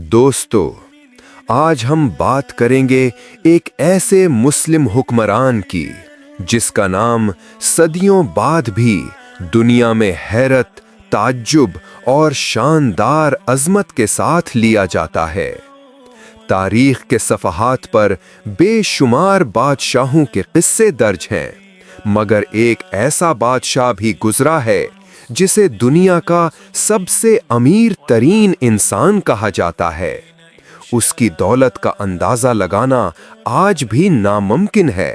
दोस्तों, आज हम बात करेंगे एक ऐसे मुस्लिम हुक्मरान की जिसका नाम सदियों बाद भी दुनिया में हैरत, ताज्जुब और शानदार अजमत के साथ लिया जाता है। तारीख के सफ़हात पर बेशुमार बादशाहों के किस्से दर्ज हैं, मगर एक ऐसा बादशाह भी गुजरा है जिसे दुनिया का सबसे अमीर तरीन इंसान कहा जाता है। उसकी दौलत का अंदाजा लगाना आज भी नामुमकिन है।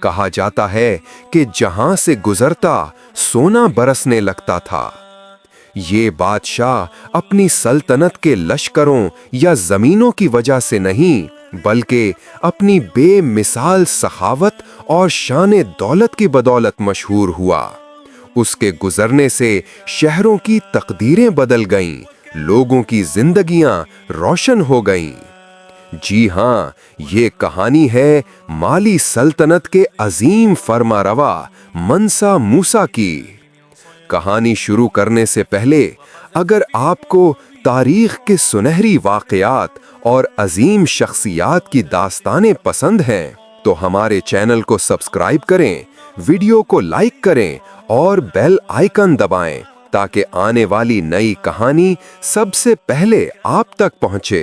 कहा जाता है कि जहां से गुजरता सोना बरसने लगता था। ये बादशाह अपनी सल्तनत के लश्करों या जमीनों की वजह से नहीं, बल्कि अपनी बेमिसाल सखावत और शान दौलत की बदौलत मशहूर हुआ। उसके गुजरने से शहरों की तकदीरें बदल गईं, लोगों की जिंदगियां रोशन हो गईं। जी हां, ये कहानी है माली सल्तनत के अजीम फरमारवा मंसा मूसा की। कहानी शुरू करने से पहले अगर आपको तारीख के सुनहरी वाक़यात और अजीम शख्सियात की दास्तानें पसंद हैं, तो हमारे चैनल को सब्सक्राइब करें, वीडियो को लाइक करें और बेल आइकन दबाएं ताकि आने वाली नई कहानी सबसे पहले आप तक पहुंचे।